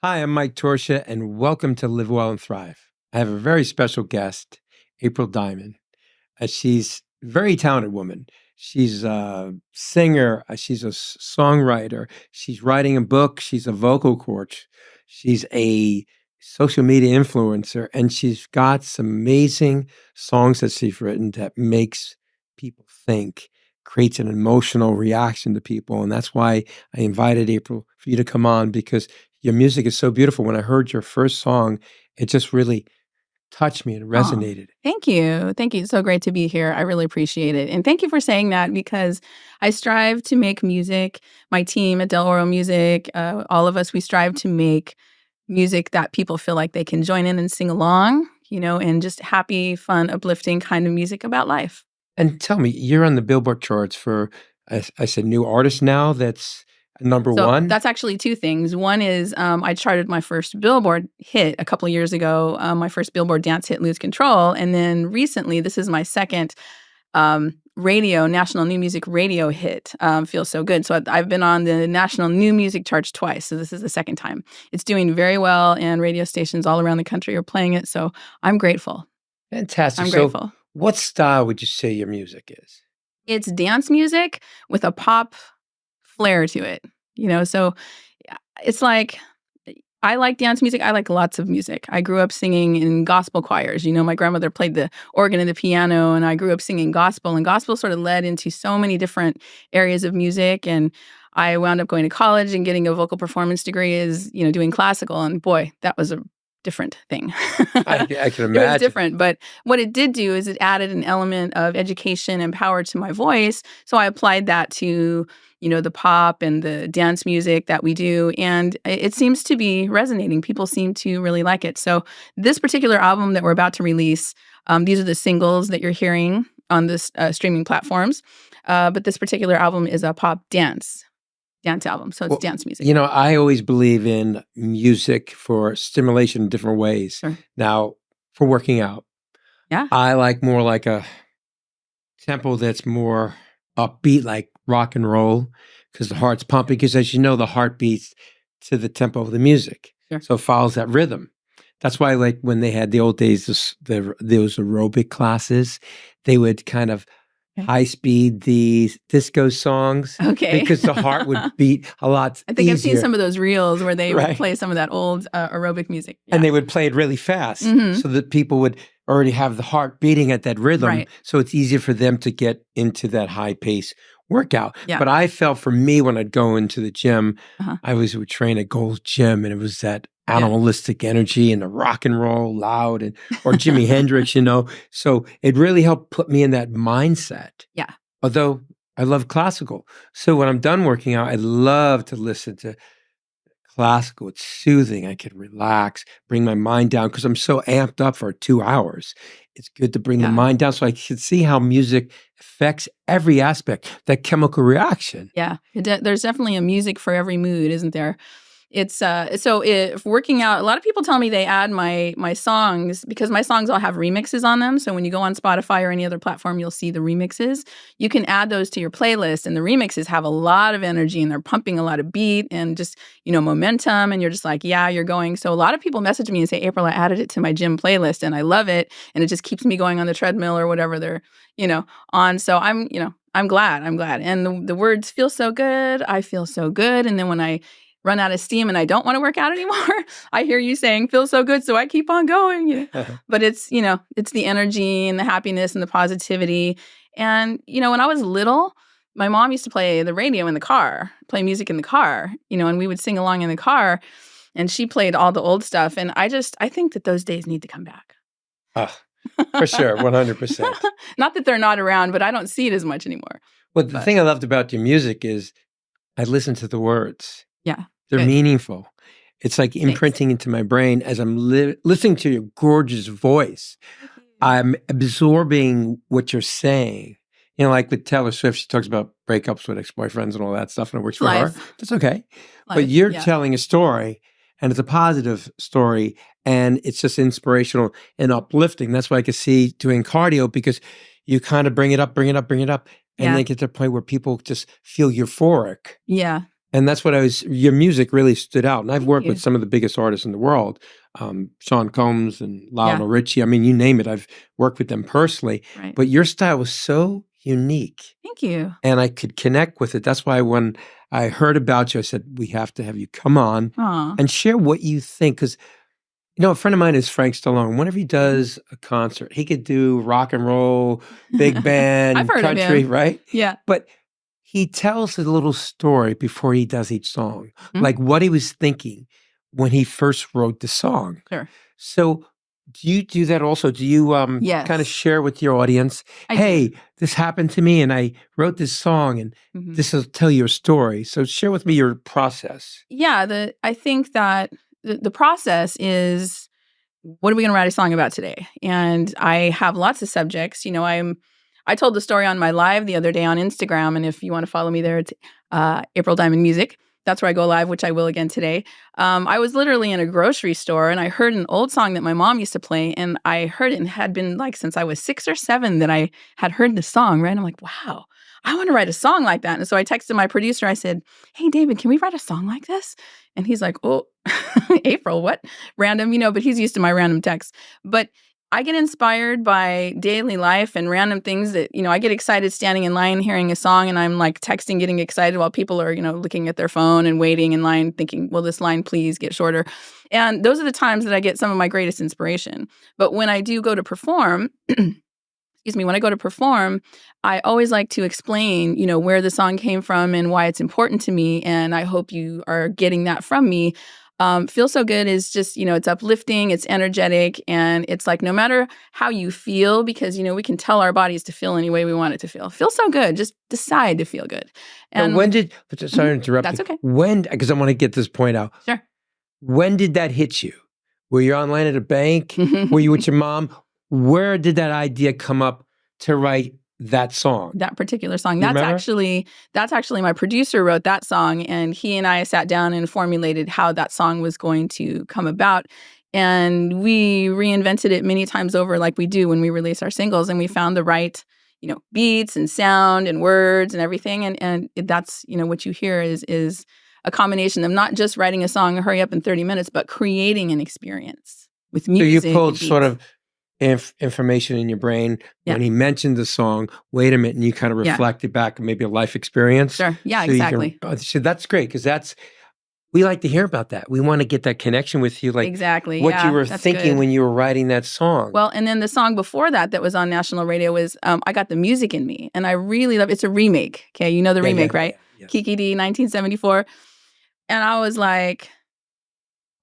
Hi, I'm Mike Torsha, and welcome to Live Well and Thrive. I have a very special guest, April Diamond. She's a very talented woman. She's a singer, she's a songwriter, she's writing a book, she's a vocal coach, she's a social media influencer, and she's got some amazing songs that she's written that makes people think, creates an emotional reaction to people. And that's why I invited April for you to come on because your music is so beautiful. When I heard your first song, it just really touched me and Oh, resonated. thank you. Thank you. It's so great to be here. I really appreciate it. And thank you for saying that because I strive to make music. My team at Del Oro Music, all of us, we strive to make music that people feel like they can join in and sing along, and just happy, fun, uplifting kind of music about life. And tell me, you're on the Billboard charts for, I said, new artist now that's number So one? that's actually two things. One is I charted my first Billboard hit a couple of years ago, my first Billboard dance hit, Lose Control. And then recently, this is my second national new music radio hit, Feels So Good. So I've been on the national new music charts twice. So this is the second time. It's doing very well, and radio stations all around the country are playing it. So I'm grateful. Fantastic. I'm So, grateful. what style would you say your music is? It's dance music with a pop flair to it, So it's like I like dance music. I like lots of music. I grew up singing in gospel choirs. My grandmother played the organ and the piano, and I grew up singing gospel. And gospel sort of led into so many different areas of music. And I wound up going to college and getting a vocal performance degree as, doing classical. And boy, that was a different thing. I can It was imagine. different. But what it did do is it added an element of education and power to my voice. So I applied that to the pop and the dance music that we do. And it seems to be resonating. People seem to really like it. So this particular album that we're about to release, these are the singles that you're hearing on this streaming platforms. But this particular album is a pop dance album. So it's Well, dance music. I always believe in music for stimulation in different ways. Sure. Now, for working out, Yeah. I like more like a tempo that's more upbeat, like rock and roll, because the heart's pumping. Because as you know, the heart beats to the tempo of the music, Sure. so it follows that rhythm. That's why, like when they had the old days, those aerobic classes, they would kind of high speed these disco songs, Okay. because the heart would beat a lot I think I've seen easier. some of those reels where they would Right. play some of that old aerobic music. And Yeah. they would play it really fast, Mhm. so that people would already have the heart beating at that rhythm, Right. so it's easier for them to get into that high pace workout. Yeah. But I felt for me when I'd go into the gym, Uh-huh. I would train at Gold's Gym, and it was that Yeah. animalistic energy and the rock and roll loud, and or Jimi Hendrix, So it really helped put me in that mindset. Yeah. Although I love classical. So when I'm done working out, I love to listen to classical. It's soothing. I can relax, bring my mind down because I'm so amped up for 2 hours. It's good to bring the Yeah. mind down so I can see how music affects every aspect, that chemical reaction. Yeah. There's definitely a music for every mood, isn't there? It's so if working out, a lot of people tell me they add my songs because my songs all have remixes on them. So when you go on Spotify or any other platform, you'll see the remixes. You can add those to your playlist, and the remixes have a lot of energy and they're pumping a lot of beat and just, momentum. And you're just like, yeah, you're going. So a lot of people message me and say, April, I added it to my gym playlist and I love it. And it just keeps me going on the treadmill or whatever they're, on. So I'm glad. I'm glad. And the words feel so good. I feel so good. And then when I run out of steam and I don't want to work out anymore, I hear you saying, feel so good. So I keep on going. But it's the energy and the happiness and the positivity. And, when I was little, my mom used to play the radio in the car, play music in the car, and we would sing along in the car. And she played all the old stuff. And I think that those days need to come back. For sure, 100%. Not that they're not around, but I don't see it as much anymore. Well, the thing I loved about your music is I listen to the words. Yeah. They're Good. Meaningful. It's like imprinting into my brain as I'm listening to your gorgeous voice. I'm absorbing what you're saying. Like with Taylor Swift, she talks about breakups with ex-boyfriends and all that stuff, and it works for her. That's okay. But you're telling a story, and it's a positive story, and it's just inspirational and uplifting. That's why I could see doing cardio, because you kind of bring it up, and then get to the point where people just feel euphoric. Yeah. And that's what your music really stood out. And I've Thank worked you. with some of the biggest artists in the world, Sean Combs and Yeah. Lionel Richie. I mean, you name it. I've worked with them personally. Right. But your style was so unique. Thank you. And I could connect with it. That's why when I heard about you, I said, we have to have you come on Aw. and share what you think. Because, a friend of mine is Frank Stallone. Whenever he does a concert, he could do rock and roll, big band, I've heard of country, him. right? Yeah. But he tells a little story before he does each song, Mhm. like what he was thinking when he first wrote the song. Sure. So do you do that also? Do you Yes. kind of share with your audience, I do. hey, this happened to me and I wrote this song and Mhm. this will tell your story. So share with me your process. Yeah, I think that the process is, what are we going to write a song about today? And I have lots of subjects. I told the story on my live the other day on Instagram, and if you want to follow me there, it's April Diamond Music. That's where I go live, which I will again today. I was literally in a grocery store, and I heard an old song that my mom used to play, and I heard it and had been like since I was 6 or 7 that I had heard the song, right? I'm like, wow, I want to write a song like that. And so I texted my producer. I said, hey, David, can we write a song like this? And he's like, oh, April, what? Random, but he's used to my random texts. But I get inspired by daily life and random things that, I get excited standing in line, hearing a song, and I'm like texting, getting excited while people are, looking at their phone and waiting in line thinking, will this line please get shorter? And those are the times that I get some of my greatest inspiration. But when I do go to perform, when I go to perform, I always like to explain, where the song came from and why it's important to me. And I hope you are getting that from me. Feel So Good is just, it's uplifting, it's energetic, and it's like no matter how you feel, because, we can tell our bodies to feel any way we want it to feel. Feel so good. Just decide to feel good. And But sorry to interrupt that's you. okay. Because I want to get this point out. Sure. When did that hit you? Were you online at a bank? Were you with your mom? Where did that idea come up to write that song? That particular song. You That's remember? actually my producer wrote that song, and he and I sat down and formulated how that song was going to come about. And we reinvented it many times over, like we do when we release our singles, and we found the right, beats and sound and words and everything. And that's, what you hear is a combination of not just writing a song, hurry up in 30 minutes, but creating an experience with music. So you pulled and sort beats. of information in your brain Yeah. when he mentioned the song. Wait a minute, and you kind of Yeah. reflected back on maybe a life experience. Sure. Yeah, So you can- exactly. so that's great because we like to hear about that. We want to get that connection with you, like Exactly. what Yeah, you were that's thinking good. when you were writing that song. Well, and then the song before that was on national radio was I Got the Music in Me. And I really love it's a remake. Okay, you know the Yeah, remake, yeah, right? yeah. Kiki D, 1974. And I was like,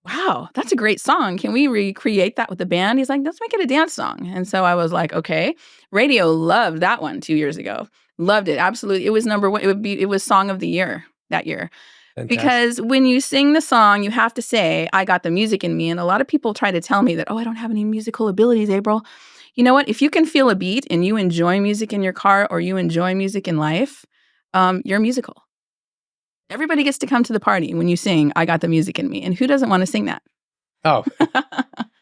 wow, that's a great song. Can we recreate that with the band? He's like, let's make it a dance song. And so I was like, okay. Radio loved that one 2 years ago. Loved it. Absolutely. It was number one. It was song of the year that year. Fantastic. Because when you sing the song, you have to say, I got the music in me. And a lot of people try to tell me that, oh, I don't have any musical abilities, April. You know what? If you can feel a beat and you enjoy music in your car or you enjoy music in life, you're musical. Everybody gets to come to the party when you sing, I got the music in me. And who doesn't want to sing that? Oh,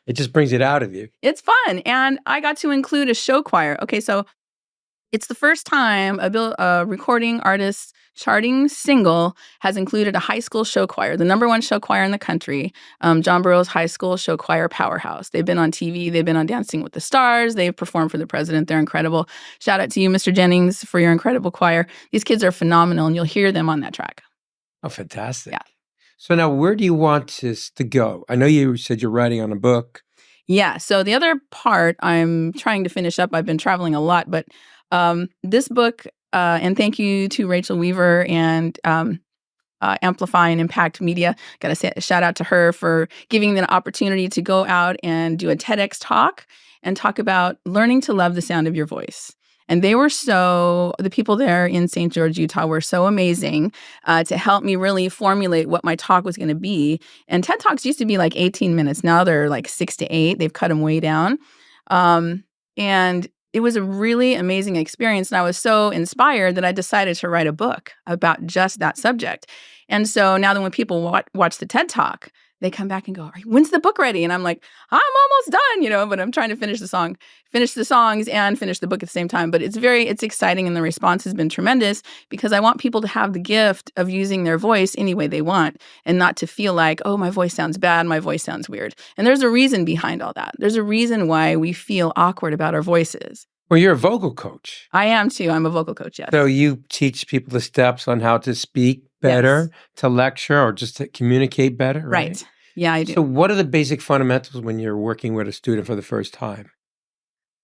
it just brings it out of you. It's fun. And I got to include a show choir. Okay, so it's the first time a recording artist charting single has included a high school show choir, the number one show choir in the country, John Burroughs High School Show Choir Powerhouse. They've been on TV. They've been on Dancing with the Stars. They've performed for the president. They're incredible. Shout out to you, Mr. Jennings, for your incredible choir. These kids are phenomenal, and you'll hear them on that track. Oh, fantastic. Yeah. So now where do you want this to go? I know you said you're writing on a book. Yeah. So the other part I'm trying to finish up. I've been traveling a lot, but this book, and thank you to Rachel Weaver and Amplify and Impact Media. Got to say a shout out to her for giving me the opportunity to go out and do a TEDx talk and talk about learning to love the sound of your voice. And the people there in St. George, Utah were so amazing to help me really formulate what my talk was going to be. And TED Talks used to be like 18 minutes. Now they're like 6 to 8. They've cut them way down. And it was a really amazing experience. And I was so inspired that I decided to write a book about just that subject. And so now that when people watch the TED Talk, they come back and go, when's the book ready? And I'm like, I'm almost done, but I'm trying to finish the songs and finish the book at the same time. But it's exciting, and the response has been tremendous because I want people to have the gift of using their voice any way they want and not to feel like, oh, my voice sounds bad, my voice sounds weird. And there's a reason behind all that. There's a reason why we feel awkward about our voices. Well, you're a vocal coach. I am too. I'm a vocal coach, yes. So you teach people the steps on how to speak better, to lecture, or just to communicate better, right? Yeah, I do. So what are the basic fundamentals when you're working with a student for the first time?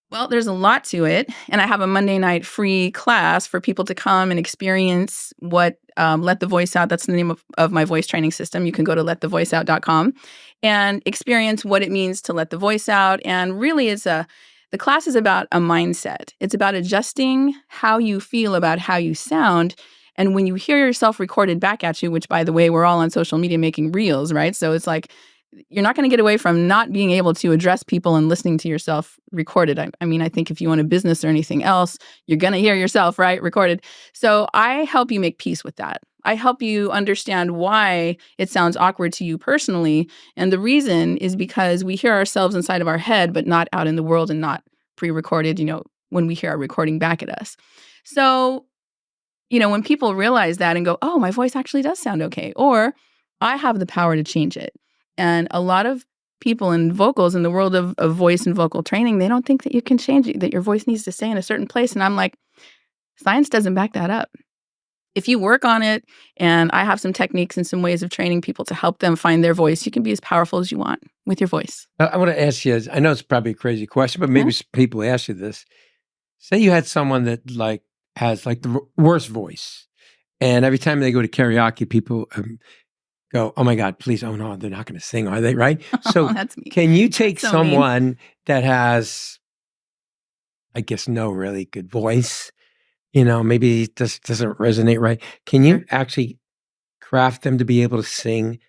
Well, there's a lot to it. And I have a Monday night free class for people to come and experience what Let the Voice Out, that's the name of my voice training system. You can go to letthevoiceout.com and experience what it means to let the voice out. And really, the class is about a mindset. It's about adjusting how you feel about how you sound. And when you hear yourself recorded back at you, which, by the way, we're all on social media making reels, right? So it's like you're not going to get away from not being able to address people and listening to yourself recorded. I mean, I think if you own a business or anything else, you're going to hear yourself, right, recorded. So I help you make peace with that. I help you understand why it sounds awkward to you personally. And the reason is because we hear ourselves inside of our head, but not out in the world and not pre-recorded, when we hear our recording back at us. So when people realize that and go, oh, my voice actually does sound okay, or I have the power to change it. And a lot of people in vocals, in the world of voice and vocal training, they don't think that you can change it, that your voice needs to stay in a certain place. And I'm like, science doesn't back that up. If you work on it, and I have some techniques and some ways of training people to help them find their voice, you can be as powerful as you want with your voice. I want to ask you, I know it's probably a crazy question, but maybe people ask you this. Say you had someone that has the worst voice, and every time they go to karaoke, people go, oh my God, please, oh no, they're not going to sing, are they, right? So that's me. Can you take so someone that has, I guess, no really good voice, maybe it just doesn't resonate right. Can you actually craft them to be able to sing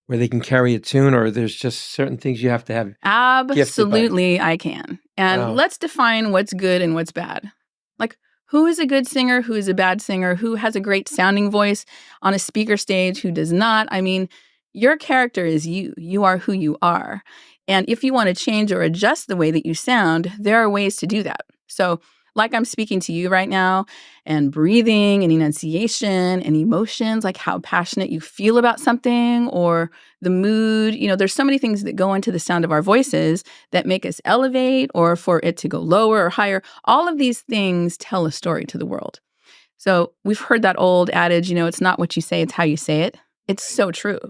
where they can carry a tune, or there's just certain things you have to have? Absolutely, I can. And let's define what's good and what's bad. Like, who is a good singer? Who is a bad singer? Who has a great sounding voice on a speaker stage? Who does not? I mean, your character is you. You are who you are. And if you want to change or adjust the way that you sound, there are ways to do that. So like I'm speaking to you right now, and breathing and enunciation and emotions, like how passionate you feel about something or the mood. There's so many things that go into the sound of our voices that make us elevate or for it to go lower or higher. All of these things tell a story to the world. So we've heard that old adage, it's not what you say, it's how you say it. It's so true.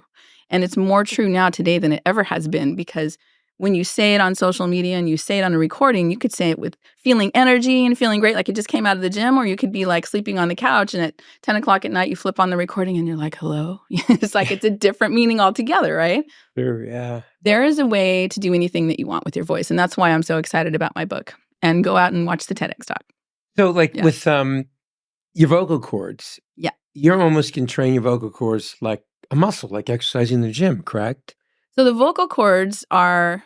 And it's more true now today than it ever has been, because when you say it on social media and you say it on a recording, you could say it with feeling energy and feeling great, like it just came out of the gym, or you could be like sleeping on the couch and at 10 o'clock at night, you flip on the recording and you're like, hello. It's like it's a different meaning altogether, right? Sure, yeah. There is a way to do anything that you want with your voice. And that's why I'm so excited about my book. And go out and watch the TEDx talk. So with your vocal cords, you almost can train your vocal cords like a muscle, like exercising in the gym, correct? So the vocal cords are,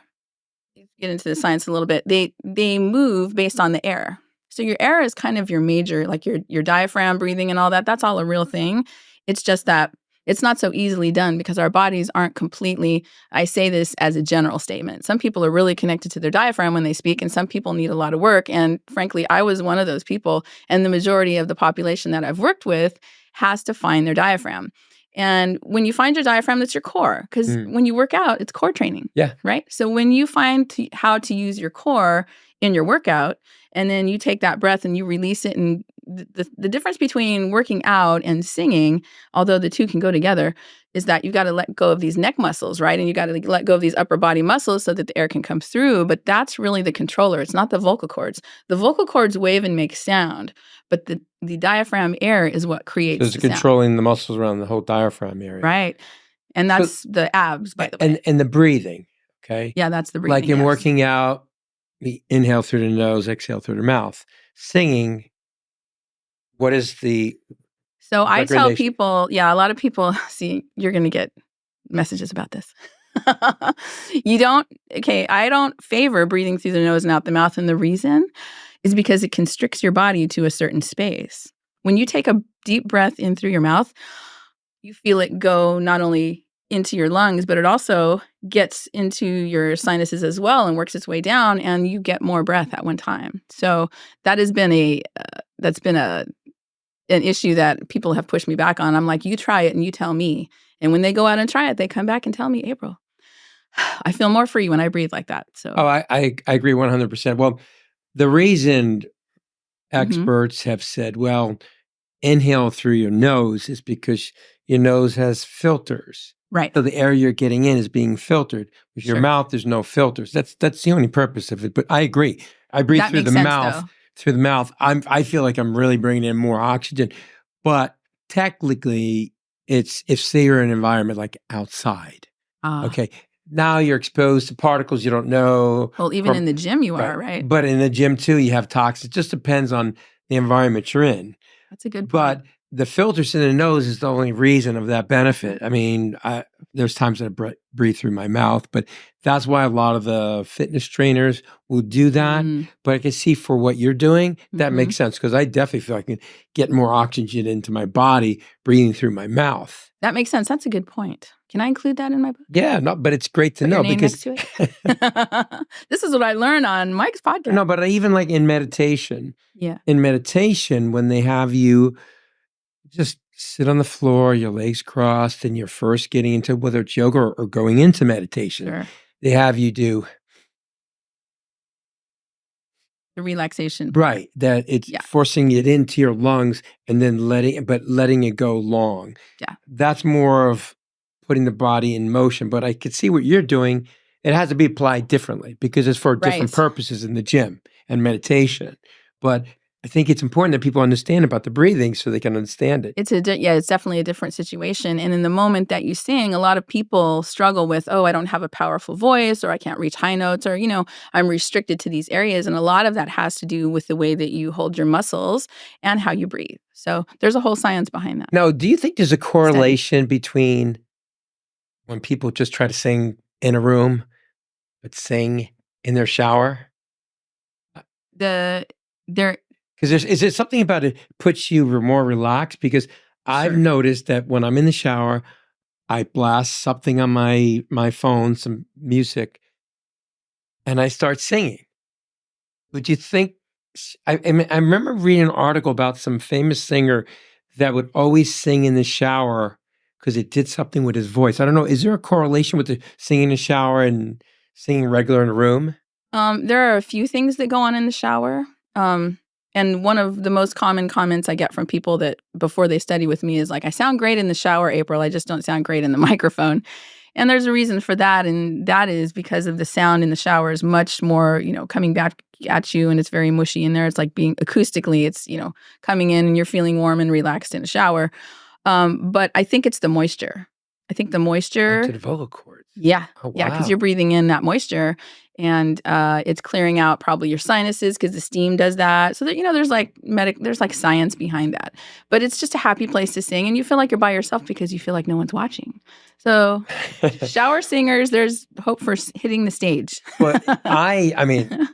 get into the science a little bit, they move based on the air. So your air is kind of your major, like your diaphragm breathing and all that. That's all a real thing. It's just that it's not so easily done because our bodies aren't completely, I say this as a general statement. Some people are really connected to their diaphragm when they speak, and some people need a lot of work. And frankly, I was one of those people. And the majority of the population that I've worked with has to find their diaphragm. And when you find your diaphragm, that's your core. Because when you work out, it's core training. Yeah. Right? So when you find how to use your core in your workout, and then you take that breath and you release it, and the difference between working out and singing, although the two can go together, is that you've got to let go of these neck muscles, right? And you got to let go of these upper body muscles so that the air can come through. But that's really the controller. It's not the vocal cords. The vocal cords wave and make sound, but the diaphragm air is what creates the sound. It's controlling the muscles around the whole diaphragm area. Right. And that's the abs, by the way. And the breathing, okay? Yeah, that's the breathing. Like in working out, we inhale through the nose, exhale through the mouth. Singing, what is the So I tell people, a lot of people, see, you're going to get messages about this. I don't favor breathing through the nose and out the mouth. And the reason is because it constricts your body to a certain space. When you take a deep breath in through your mouth, you feel it go not only into your lungs, but it also gets into your sinuses as well and works its way down, and you get more breath at one time. So that has been an issue that people have pushed me back on. I'm like, you try it and you tell me. And when they go out and try it, they come back and tell me, April, I feel more free when I breathe like that. So, I agree 100%. Well, the reason mhm. experts have said, well, inhale through your nose is because your nose has filters. Right. So the air you're getting in is being filtered. With your Sure. mouth, there's no filters. That's the only purpose of it. But I agree. I breathe That through makes the sense, mouth. though. Through the mouth, I feel like I'm really bringing in more oxygen. But technically, it's if say you're in an environment like outside. Ah. Okay, now you're exposed to particles you don't know. Well, even in the gym you are, right? But in the gym too, you have toxins. It just depends on the environment you're in. That's a good point. But the filters in the nose is the only reason of that benefit. I mean, there's times that I breathe through my mouth, but that's why a lot of the fitness trainers will do that. But I can see for what you're doing, that makes sense because I definitely feel I can get more oxygen into my body breathing through my mouth. That makes sense. That's a good point. Can I include that in my book? Yeah, no, but it's great to Put know your name because next to it? This is what I learned on Mike's podcast. no, but even like in meditation. Yeah. In meditation, when they have you just sit on the floor, your legs crossed, and you're first getting into whether it's yoga or going into meditation, Sure. they have you do The relaxation. right. That it's forcing it into your lungs and then letting it go long. Yeah. That's more of putting the body in motion. But I could see what you're doing. It has to be applied differently because it's for different purposes in the gym and meditation. But I think it's important that people understand about the breathing so they can understand it. It's definitely a different situation. And in the moment that you sing, a lot of people struggle with, oh, I don't have a powerful voice, or I can't reach high notes, or, I'm restricted to these areas. And a lot of that has to do with the way that you hold your muscles and how you breathe. So there's a whole science behind that. Now, do you think there's a correlation between when people just try to sing in a room, but sing in their shower? Because is there something about it puts you more relaxed? Because I've noticed that when I'm in the shower, I blast something on my phone, some music, and I start singing. Would you think? I remember reading an article about some famous singer that would always sing in the shower because it did something with his voice. I don't know. Is there a correlation with the singing in the shower and singing regular in a room? There are a few things that go on in the shower. And one of the most common comments I get from people that before they study with me is like, I sound great in the shower, April. I just don't sound great in the microphone. And there's a reason for that. And that is because of the sound in the shower is much more, coming back at you, and it's very mushy in there. It's like being acoustically, it's, coming in and you're feeling warm and relaxed in a shower. But I think it's the moisture. I think the moisture. To the vocal cords. Yeah. Oh, wow. Yeah, because you're breathing in that moisture and it's clearing out probably your sinuses because the steam does that. So that, there's like science behind that. But it's just a happy place to sing, and you feel like you're by yourself because you feel like no one's watching. So shower singers, there's hope for hitting the stage. But I mean,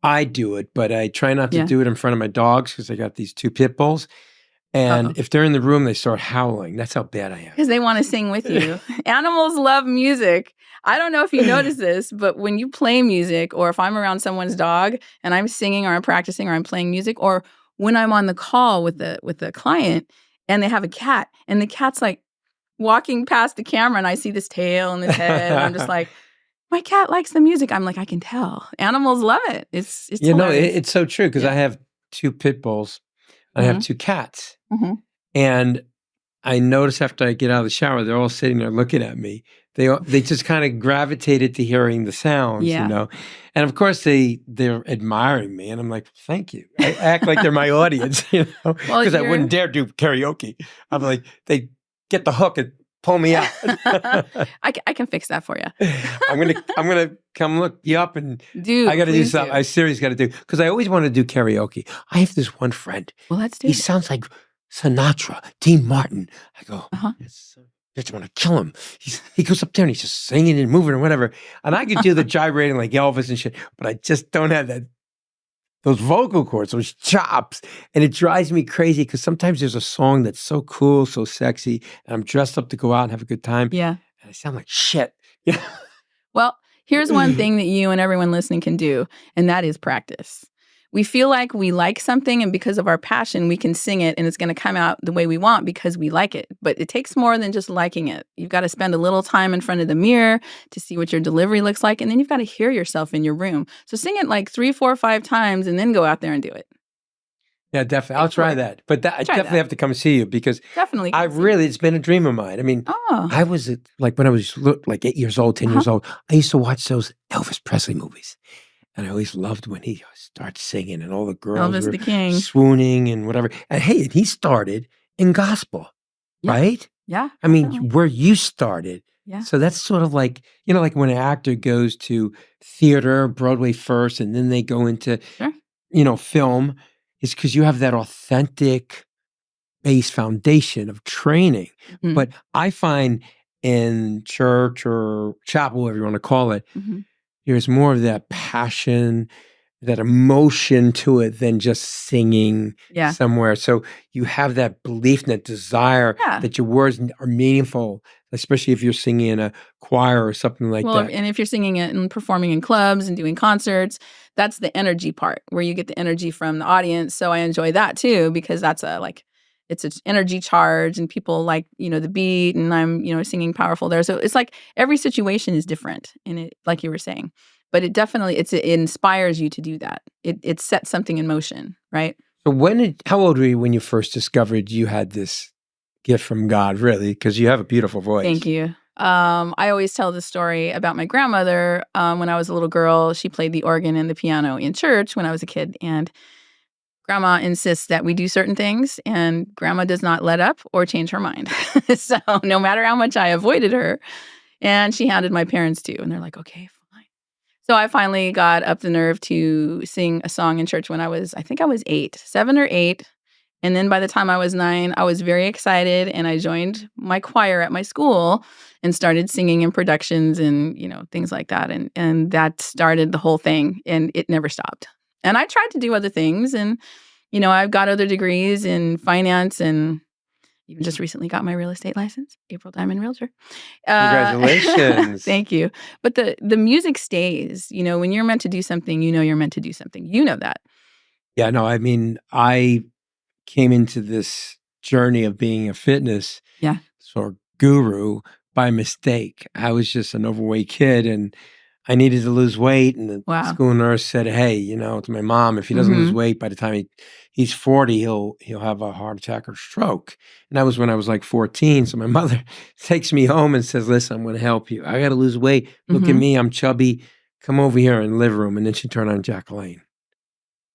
I do it, but I try not to do it in front of my dogs because I got these 2 pit bulls. And if they're in the room, they start howling. That's how bad I am. Because they want to sing with you. Animals love music. I don't know if you notice this, but when you play music, or if I'm around someone's dog and I'm singing or I'm practicing or I'm playing music, or when I'm on the call with the client and they have a cat and the cat's like walking past the camera and I see this tail and this head, and I'm just like, my cat likes the music. I'm like, I can tell. Animals love it. It's it's so true because I have 2 pit bulls. I have 2 cats. And I notice after I get out of the shower, they're all sitting there looking at me. They just kind of gravitated to hearing the sounds, And of course they're admiring me, and I'm like, thank you. I act like they're my audience, because I wouldn't dare do karaoke. I'm like, they get the hook and pull me out. I can fix that for you. I'm gonna come look you up and I got to do something. I seriously got to do, because I always want to do karaoke. I have this one friend. Well, let's do it. He sounds like Sinatra, Dean Martin. I go, I just want to kill him. He goes up there and he's just singing and moving or whatever. And I could do the gyrating like Elvis and shit, but I just don't have those vocal cords, those chops. And it drives me crazy because sometimes there's a song that's so cool, so sexy, and I'm dressed up to go out and have a good time. Yeah. And I sound like shit. Yeah. Well, here's one thing that you and everyone listening can do, and that is practice. We feel like we like something, and because of our passion, we can sing it, and it's going to come out the way we want because we like it. But it takes more than just liking it. You've got to spend a little time in front of the mirror to see what your delivery looks like, and then you've got to hear yourself in your room. So sing it like 3, 4, 5 times, and then go out there and do it. Yeah, definitely. I'll try that. But I definitely have to come see you because Definitely. it's been a dream of mine. I mean, I was like when I was like 8 years old, 10 years old, I used to watch those Elvis Presley movies. And I always loved when he starts singing and all the girls Elvis were the King. swooning and whatever. And hey, he started in gospel, right? Yeah. I mean, where you started. Yeah. So that's sort of like, like when an actor goes to theater, Broadway first, and then they go into, film, is because you have that authentic base foundation of training. Mm-hmm. But I find in church or chapel, whatever you want to call it, there's more of that passion, that emotion to it than just singing somewhere. So you have that belief and that desire that your words are meaningful, especially if you're singing in a choir or something like that. And if you're singing it and performing in clubs and doing concerts, that's the energy part where you get the energy from the audience. So I enjoy that too, because that's it's an energy charge and people like, the beat and I'm, singing powerful there. So it's like every situation is different in it, like you were saying. But it definitely, it inspires you to do that. It sets something in motion, right? So how old were you when you first discovered you had this gift from God, really? Because you have a beautiful voice. Thank you. I always tell the story about my grandmother. When I was a little girl, she played the organ and the piano in church when I was a kid. And Grandma insists that we do certain things, and Grandma does not let up or change her mind. So no matter how much I avoided her, and she hounded my parents too, and they're like, okay, fine. So I finally got up the nerve to sing a song in church when I think I was 7 or 8. And then by the time I was 9, I was very excited, and I joined my choir at my school and started singing in productions and, things like that. And that started the whole thing, and it never stopped. And I tried to do other things, and, I've got other degrees in finance, and even just recently got my real estate license, April Diamond Realtor. Congratulations. Thank you. But the music stays, when you're meant to do something, you're meant to do something. You know that. Yeah, no, I mean, I came into this journey of being a fitness sort of guru by mistake. I was just an overweight kid, and I needed to lose weight, and the school nurse said, hey, to my mom, if he doesn't lose weight by the time he's 40, he'll have a heart attack or stroke. And that was when I was like 14. So my mother takes me home and says, listen, I'm going to help you. I got to lose weight. Look at me. I'm chubby. Come over here in the living room. And then she turned on Jacqueline.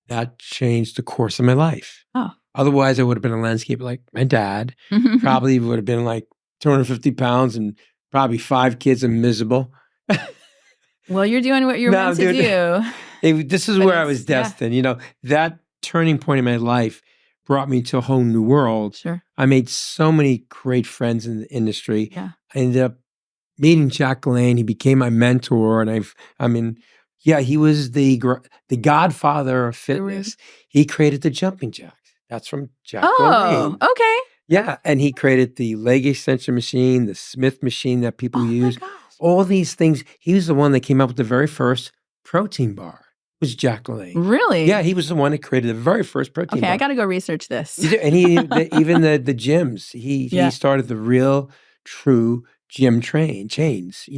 That changed the course of my life. Oh. Otherwise, I would have been a landscaper like my dad. Probably would have been like 250 pounds and probably 5 kids and miserable. Well, you're doing what you're meant to do. This is where I was destined. That turning point in my life brought me to a whole new world. Sure. I made so many great friends in the industry. Yeah. I ended up meeting Jack Lane. He became my mentor, and he was the godfather of fitness. He created the jumping jacks. That's from Jack Lane. Oh, okay. Yeah, and he created the leg extension machine, the Smith machine that people use. My gosh. All these things. He was the one that came up with the very first protein bar. It was Jack Lane. Really? Yeah, he was the one that created the very first protein bar. Okay, I got to go research this. And even the gyms. He started the real, true gym chains.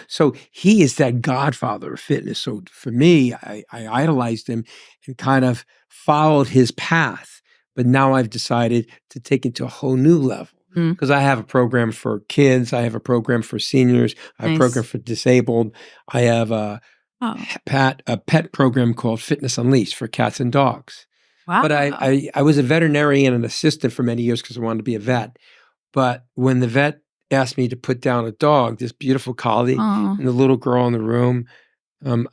So he is that godfather of fitness. So for me, I idolized him and kind of followed his path. But now I've decided to take it to a whole new level. Because I have a program for kids. I have a program for seniors. I have a program for disabled. I have a pet program called Fitness Unleashed for cats and dogs. Wow. But I was a veterinarian and assistant for many years because I wanted to be a vet. But when the vet asked me to put down a dog, this beautiful collie, and the little girl in the room,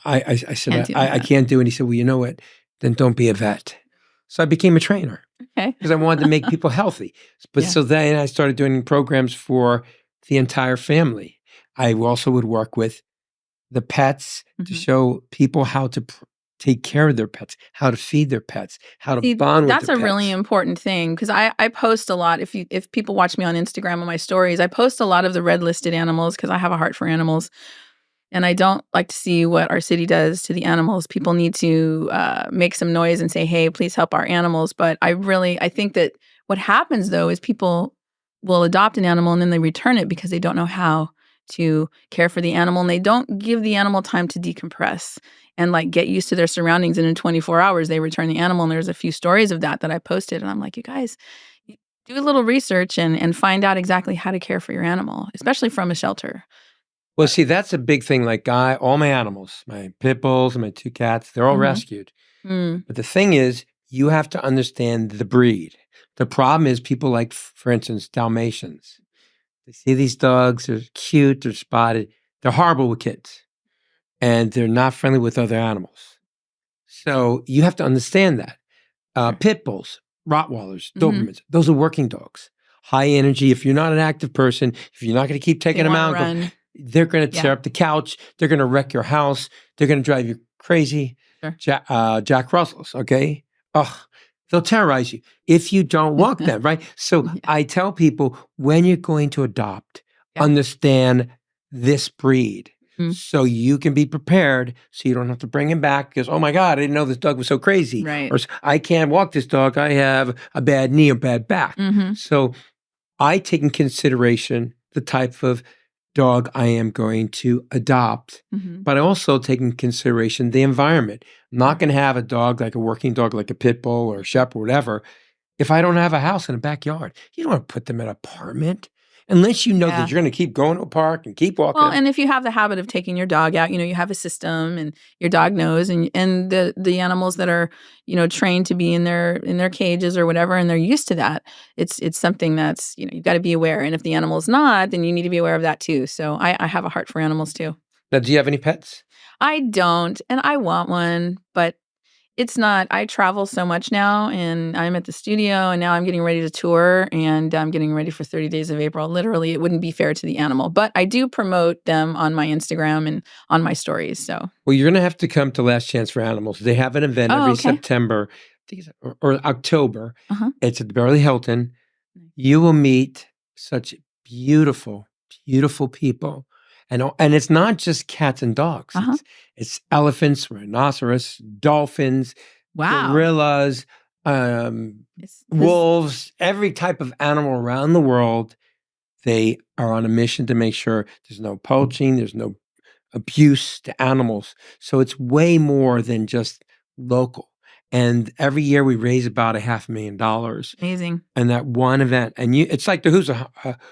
I said, I can't do it. And he said, well, you know what? Then don't be a vet. So I became a trainer. Okay. Because I wanted to make people healthy. But so then I started doing programs for the entire family. I also would work with the pets to show people how to take care of their pets, how to feed their pets, how to See, bond with that's their a really pets. important thing because I post a lot. If people watch me on Instagram on my stories, I post a lot of the red listed animals because I have a heart for animals. And I don't like to see what our city does to the animals. People need to make some noise and say, "Hey, please help our animals." But I think that what happens though is people will adopt an animal and then they return it because they don't know how to care for the animal and they don't give the animal time to decompress and like get used to their surroundings. And in 24 hours, they return the animal. And there's a few stories of that I posted, and I'm like, you guys. Do a little research and find out exactly how to care for your animal, especially from a shelter. Well, see, that's a big thing. Like, all my animals, my pit bulls and my 2 cats, they're all Mhm. rescued. Mm. But the thing is, you have to understand the breed. The problem is people like, for instance, Dalmatians. They see these dogs, they're cute, they're spotted. They're horrible with kids, and they're not friendly with other animals. So you have to understand that. Sure. Pit bulls, Rottweilers, Mhm. Dobermans, those are working dogs. High energy. If you're not an active person, if you're not going to keep They taking them wanna out, run. they're going to tear Yeah. up the couch. They're going to wreck your house. They're going to drive you crazy. Sure. Jack Russells, okay? Ugh, they'll terrorize you if you don't walk them, right? So Yeah. I tell people when you're going to adopt, Yeah. understand this breed. Mm. So you can be prepared so you don't have to bring him back because, oh my God, I didn't know this dog was so crazy. Right. Or I can't walk this dog. I have a bad knee or bad back. Mhm. So I take in consideration the type of dog I am going to adopt, Mhm. but I also take in consideration the environment. I'm not going to have a dog like a working dog, like a pit bull or a shepherd or whatever, if I don't have a house and a backyard. You don't want to put them in an apartment unless you know that Yeah. you're going to keep going to a park and keep walking Well, them. and if you have the habit of taking your dog out, you have a system and your dog knows and the animals that are, trained to be in their cages or whatever and they're used to that. It's something that's, you've got to be aware. And if the animal's not, then you need to be aware of that too. So I have a heart for animals too. Now, do you have any pets? I don't, and I want one, but it's not. I travel so much now, and I'm at the studio, and now I'm getting ready to tour, and I'm getting ready for 30 Days of April. Literally, it wouldn't be fair to the animal, but I do promote them on my Instagram and on my stories. So, Well, you're going to have to come to Last Chance for Animals. They have an event oh, every okay. September, I think or October. Uh-huh. It's at the Beverly Hilton. Nice. You will meet such beautiful, beautiful people. And it's not just cats and dogs. Uh-huh. It's elephants, rhinoceros, dolphins, Wow. gorillas, wolves, every type of animal around the world. They are on a mission to make sure there's no poaching, there's no abuse to animals. So it's way more than just local. And every year we raise about $500,000 Amazing. in that one event. And it's like the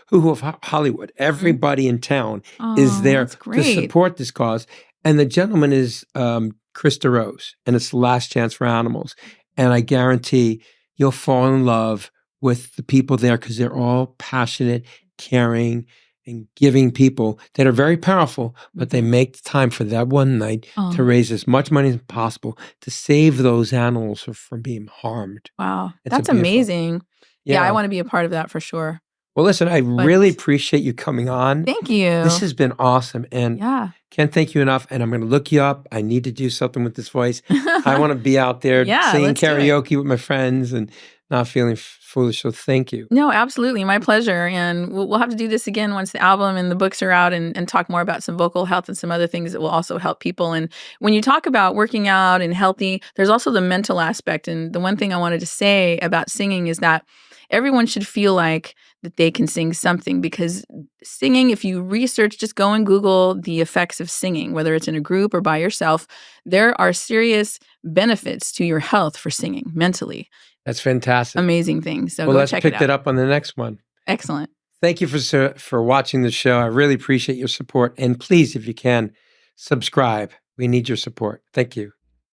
Who of Hollywood. Everybody in town is Oh, there that's to great. support this cause. And the gentleman is Krista Rose, and it's the Last Chance for Animals. And I guarantee you'll fall in love with the people there because they're all passionate, caring, and giving people that are very powerful, but they make the time for that one night to Oh, raise as much money as possible to save those animals from being harmed. wow. It's a That's beautiful. amazing. Yeah, I Yeah. want to be a part of that for sure. Well, listen, I But really appreciate you coming on. thank you. This has been awesome, and Yeah. can't thank you enough. And I'm going to look you up. I need to do something with this voice. I want to be out there Yeah, singing let's do it. karaoke with my friends and not feeling foolish. So thank you. No, absolutely. My pleasure. And we'll have to do this again once the album and the books are out and talk more about some vocal health and some other things that will also help people. And when you talk about working out and healthy, there's also the mental aspect. And the one thing I wanted to say about singing is that everyone should feel like that they can sing something because singing, if you research, just go and Google the effects of singing, whether it's in a group or by yourself, there are serious benefits to your health for singing mentally. That's fantastic. Amazing things. So Well, go let's check pick it that out. up on the next one. Excellent. Thank you for watching the show. I really appreciate your support. And please, if you can, subscribe. We need your support. Thank you.